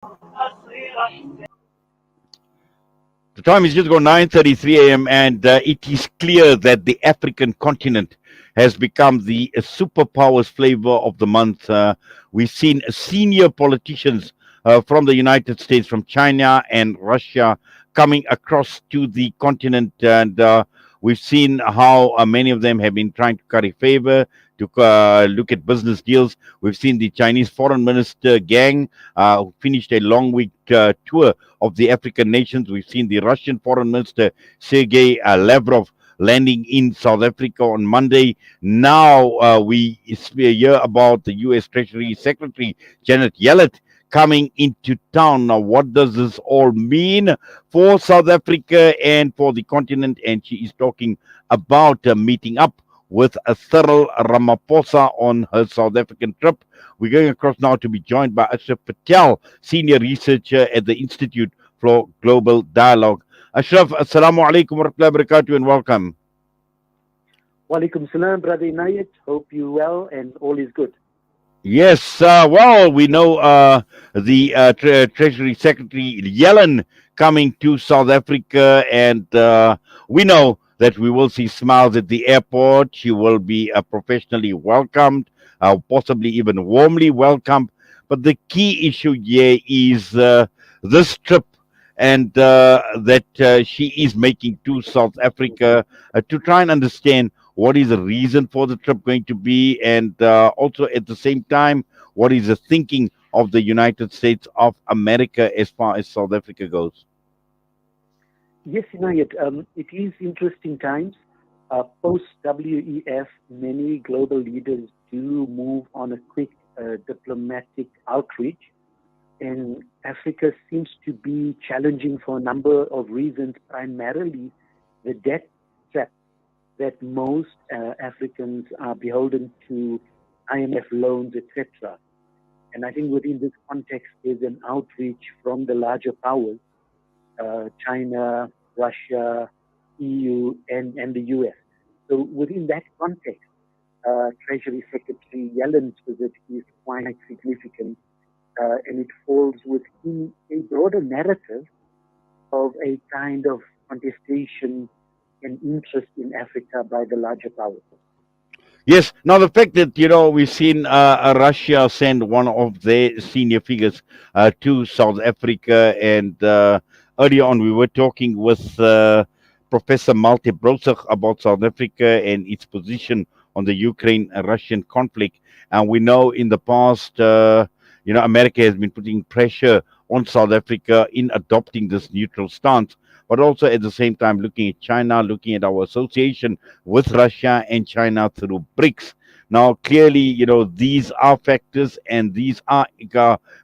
The time is just gone 9:33 a.m. and it is clear that the African continent has become the superpowers flavor of the month. We've seen senior politicians from the United States, from China and Russia coming across to the continent, and we've seen how many of them have been trying to curry favor. To look at business deals, we've seen the Chinese foreign minister gang who finished a long week tour of the African nations. We've seen the Russian Foreign Minister Sergei Lavrov landing in South Africa on Monday. Now we hear about the U.S. Treasury Secretary Janet Yellen coming into town. Now, what does this all mean for South Africa and for the continent? And she is talking about meeting up with Cyril Ramaphosa on her South African trip. We're going across now to be joined by Ashraf Patel, senior researcher at the Institute for Global Dialogue. Ashraf, assalamu alaikum wa rahmatullahi wa barakatuh and welcome. Walaikum salam, Brother Inayat. Hope you well and all is good. Yes, well, we know the Treasury Secretary Yellen coming to South Africa, and we know that we will see smiles at the airport. She will be professionally welcomed, possibly even warmly welcomed. But the key issue here is this trip and that she is making to South Africa to try and understand what is the reason for the trip going to be, and also at the same time, what is the thinking of the United States of America as far as South Africa goes? Yes, Inayat, it is interesting times. Post WEF, many global leaders do move on a quick diplomatic outreach, and Africa seems to be challenging for a number of reasons, primarily the debt trap that most Africans are beholden to IMF loans, etc. And I think within this context, there's an outreach from the larger powers, China, Russia, EU, and the US. So within that context, Treasury Secretary Yellen's visit is quite significant, and it falls within a broader narrative of a kind of contestation and interest in Africa by the larger powers. Yes. Now, the fact that, we've seen Russia send one of their senior figures to South Africa, and earlier on we were talking with Professor Malte Brosig about South Africa and its position on the Ukraine-Russian conflict. And we know in the past, America has been putting pressure on South Africa in adopting this neutral stance, but also at the same time looking at China, looking at our association with Russia and China through BRICS. Now, clearly, these are factors and these are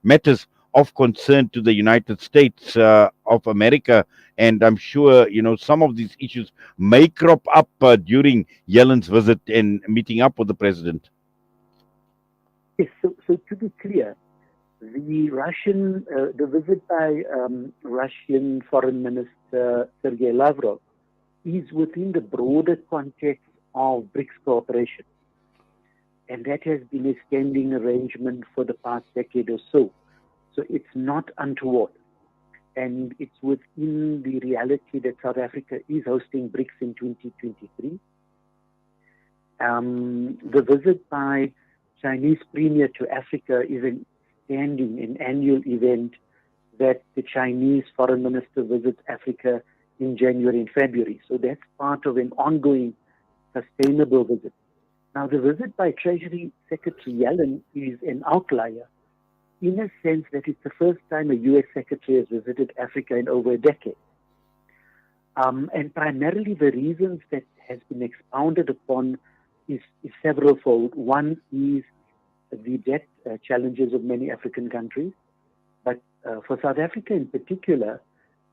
matters of concern to the United States of America. And I'm sure, some of these issues may crop up during Yellen's visit and meeting up with the president. Yes, so to be clear, the visit by Russian Foreign Minister Sergei Lavrov is within the broader context of BRICS cooperation. And that has been a standing arrangement for the past decade or so. So it's not untoward. And it's within the reality that South Africa is hosting BRICS in 2023. The visit by Chinese Premier to Africa is an annual event that the Chinese Foreign Minister visits Africa in January and February. So that's part of an ongoing sustainable visit. Now, the visit by Treasury Secretary Yellen is an outlier in a sense that it's the first time a U.S. Secretary has visited Africa in over a decade. And primarily the reasons that has been expounded upon is severalfold. One is the debt challenges of many African countries. But for South Africa in particular,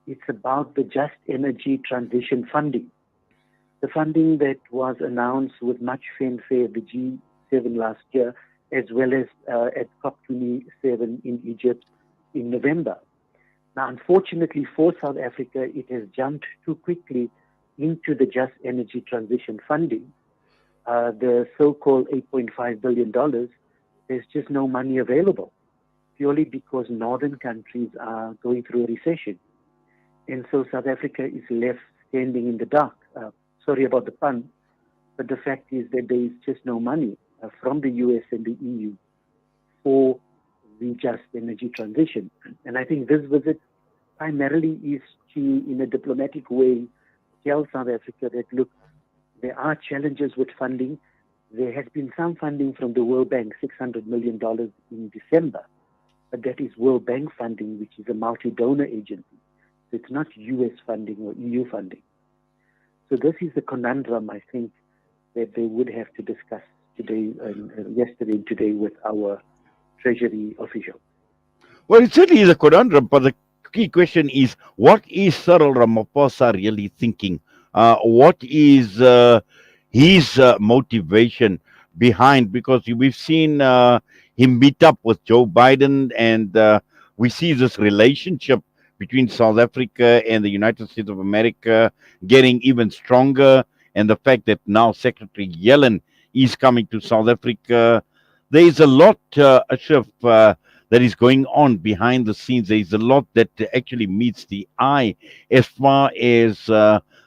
it's about the Just Energy Transition Funding. The funding that was announced with much fanfare at the G7 last year, as well as at COP27 in Egypt in November. Now, unfortunately for South Africa, it has jumped too quickly into the Just Energy Transition Funding. The so-called $8.5 billion, there's just no money available. purely because northern countries are going through a recession. And so South Africa is left standing in the dark. Sorry about the pun, but the fact is that there is just no money from the US and the EU for the just energy transition. And I think this visit primarily is to, in a diplomatic way, tell South Africa that, look, there are challenges with funding. There has been some funding from the World Bank, $600 million in December, but that is World Bank funding, which is a multi-donor agency. So it's not US funding or EU funding. So this is the conundrum, I think, that they would have to discuss today, yesterday and today with our Treasury official. Well, it certainly is a conundrum, but the key question is, what is Cyril Ramaphosa really thinking? What is his motivation behind? Because we've seen him meet up with Joe Biden, and we see this relationship between South Africa and the United States of America getting even stronger, and the fact that now Secretary Yellen is coming to South Africa. There is a lot, Ashraf, that is going on behind the scenes. There is a lot that actually meets the eye as far as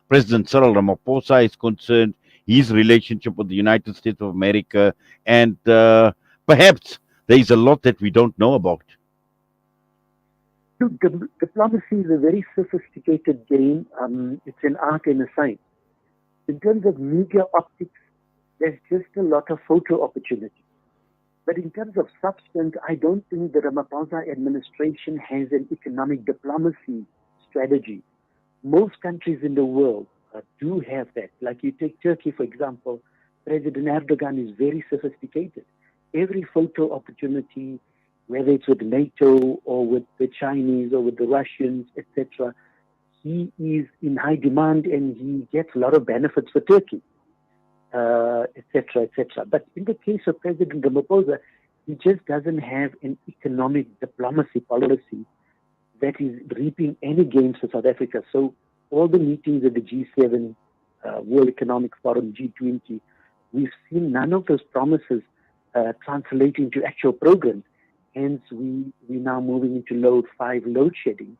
President Cyril Ramaphosa is concerned, his relationship with the United States of America, and perhaps there is a lot that we don't know about. Look, diplomacy is a very sophisticated game. It's an art and a science. In terms of media optics, there's just a lot of photo opportunity. But in terms of substance, I don't think the Ramaphosa administration has an economic diplomacy strategy. Most countries in the world do have that. Like you take Turkey, for example, President Erdogan is very sophisticated. Every photo opportunity, whether it's with NATO or with the Chinese or with the Russians, etc., he is in high demand and he gets a lot of benefits for Turkey, etc., etc. But in the case of President Ramaphosa, he just doesn't have an economic diplomacy policy that is reaping any gains for South Africa. So all the meetings at the G7, World Economic Forum, G20, we've seen none of those promises translate into actual programs. Hence, we're now moving into load 5 load shedding,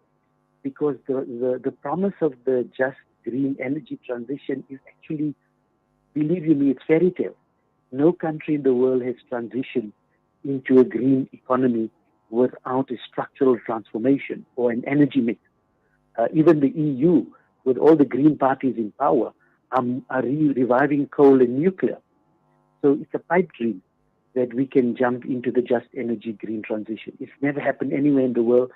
because the promise of the just green energy transition is actually, believe you me, it's fairy tale. No country in the world has transitioned into a green economy without a structural transformation or an energy mix. Even the EU, with all the green parties in power, are reviving coal and nuclear. So it's a pipe dream that we can jump into the just energy green transition. It's never happened anywhere in the world.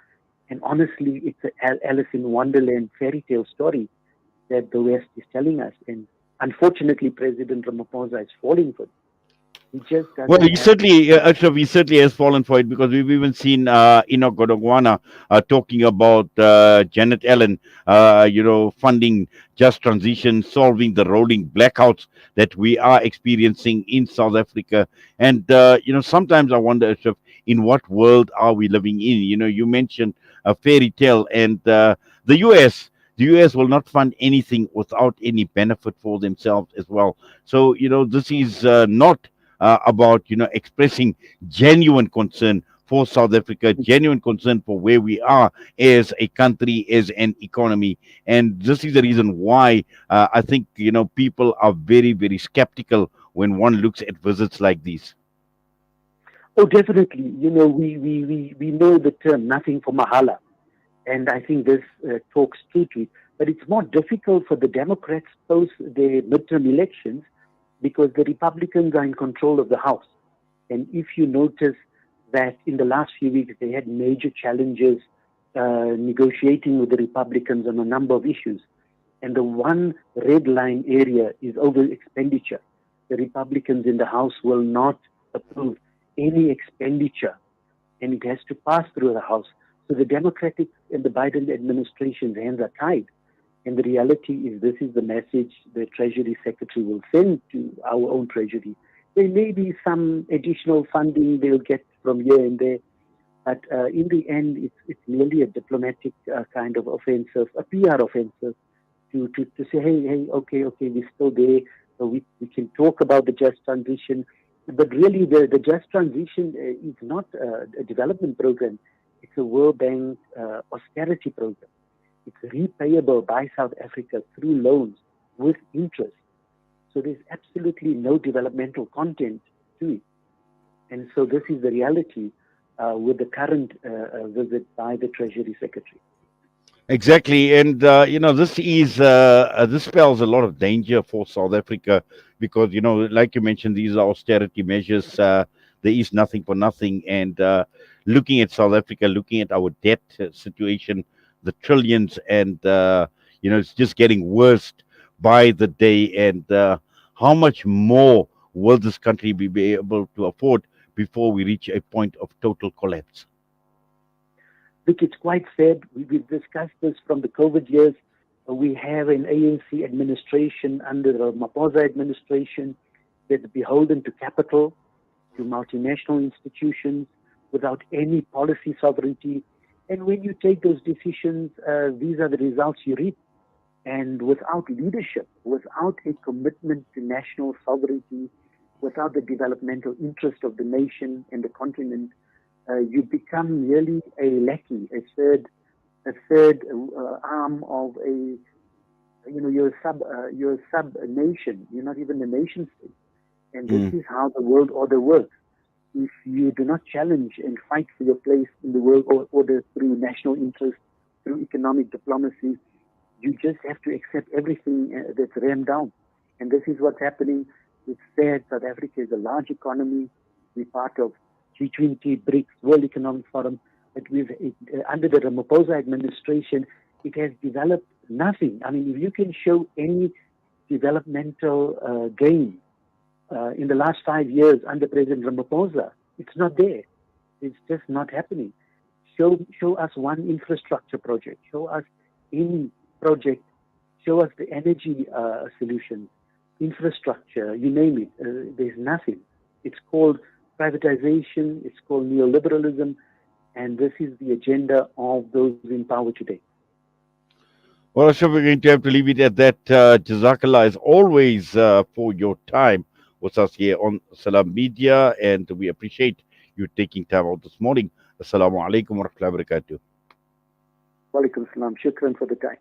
And honestly, it's an Alice in Wonderland fairy tale story that the West is telling us. And unfortunately, President Ramaphosa is falling for it. He just doesn't. Well, he certainly, Ashraf, he certainly has fallen for it, because we've even seen Enoch Godongwana talking about Janet Allen, funding just transition, solving the rolling blackouts that we are experiencing in South Africa. And, sometimes I wonder, Ashraf, in what world are we living in? You mentioned a fairy tale, and the US will not fund anything without any benefit for themselves as well. So, this is not about expressing genuine concern for South Africa, genuine concern for where we are as a country, as an economy. And this is the reason why I think people are very, very skeptical when one looks at visits like these. Oh, definitely. We know the term "nothing for mahala," and I think this talks true to it. But it's more difficult for the Democrats post their midterm elections, because the Republicans are in control of the House. And if you notice that in the last few weeks, they had major challenges negotiating with the Republicans on a number of issues. And the one red line area is over expenditure. The Republicans in the House will not approve any expenditure, and it has to pass through the House. So the Democratic and the Biden administration's hands are tied. And the reality is, this is the message the Treasury Secretary will send to our own Treasury. There may be some additional funding they'll get from here and there, but in the end, it's merely a diplomatic kind of offensive, a PR offensive, to say, hey, okay, we're still there. So we can talk about the just transition. But really, the just transition is not a development program. It's a World Bank austerity program. It's repayable by South Africa through loans with interest. So there's absolutely no developmental content to it. And so this is the reality with the current visit by the Treasury Secretary. Exactly, and this spells a lot of danger for South Africa because like you mentioned, these are austerity measures. There is nothing for nothing, and looking at South Africa, looking at our debt situation, the trillions, and it's just getting worse by the day. And how much more will this country be able to afford before we reach a point of total collapse? Look, it's quite sad. We've discussed this from the COVID years. We have an ANC administration under the Ramaphosa administration that's beholden to capital, to multinational institutions, without any policy sovereignty. And when you take those decisions, these are the results you reap. And without leadership, without a commitment to national sovereignty, without the developmental interest of the nation and the continent, you become really a lackey, a third arm of a, you're a sub nation. You're not even a nation state, and this is how the world order works. If you do not challenge and fight for your place in the world order through national interest, through economic diplomacy, you just have to accept everything that's rammed down. And this is what's happening. It's sad. South Africa is a large economy. We're part of G20, BRICS, World Economic Forum. But under the Ramaphosa administration, it has developed nothing. I mean, if you can show any developmental gain in the last 5 years under President Ramaphosa, it's not there. It's just not happening. Show us one infrastructure project. Show us any project. Show us the energy solution, infrastructure, you name it. There's nothing. It's called privatization. It's called neoliberalism. And this is the agenda of those in power today. Well, Ashraf, we're going to have to leave it at that. Jazakallah, as always, for your time with us here on Salam Media, and we appreciate you taking time out this morning. Assalamu alaikum wa rahmatullahi wa barakatuh. Wa alaikum salam. Shukran for the time.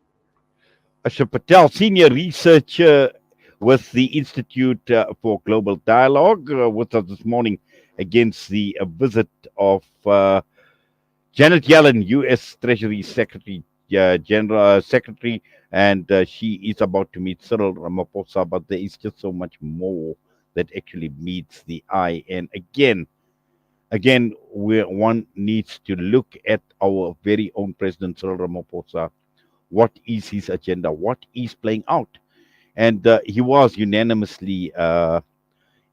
Ashraf Patel, senior researcher with the Institute for Global Dialogue, with us this morning against the visit of Janet Yellen, U.S. Treasury Secretary General Secretary, and she is about to meet Cyril Ramaphosa, but there is just so much more that actually meets the eye. And again, one needs to look at our very own President Cyril Ramaphosa. What is his agenda? What is playing out? And he was unanimously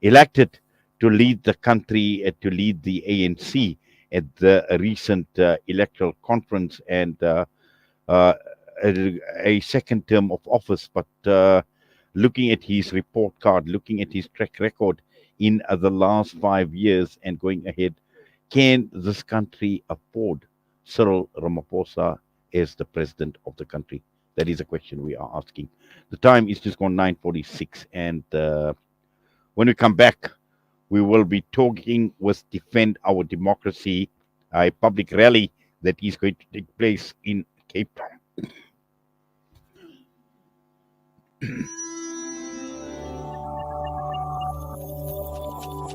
elected to lead the country, to lead the ANC at the recent electoral conference, and a second term of office. But looking at his report card, looking at his track record in the last 5 years and going ahead, can this country afford Cyril Ramaphosa as the president of the country? That is a question we are asking. The time is just gone 9:46, and when we come back, we will be talking with Defend Our Democracy, a public rally that is going to take place in Cape Town.